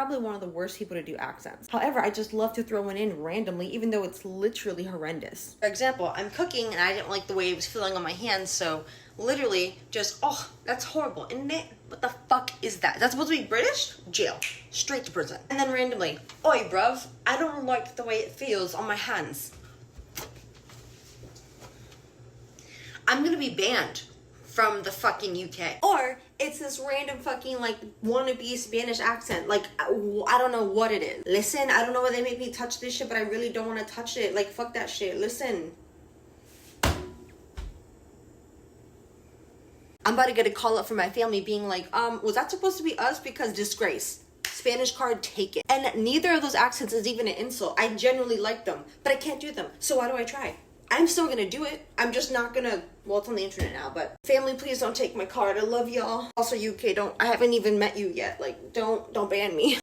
probably one of the worst people to do accents. However, I just love to throw one in randomly, even though it's literally horrendous. For example, I'm cooking and I didn't like the way it was feeling on my hands, so literally just, oh, that's horrible, isn't it? What the fuck is that? That's supposed to be British? Jail. Straight to prison. And then randomly, oi bruv, I don't like the way it feels on my hands. I'm gonna be banned from the fucking UK. Or it's this random fucking like wannabe Spanish accent. Like, I don't know what it is. Listen, I don't know why they make me touch this shit, but I really don't want to touch it. Like, fuck that shit. Listen. I'm about to get a call up from my family being like, was that supposed to be us? Because disgrace. Spanish card, take it. And neither of those accents is even an insult. I genuinely like them, but I can't do them. So why do I try? I'm still gonna do it. I'm just not gonna, well, it's on the internet now, but family, please don't take my card. I love y'all. Also, UK, I haven't even met you yet. Like, don't ban me.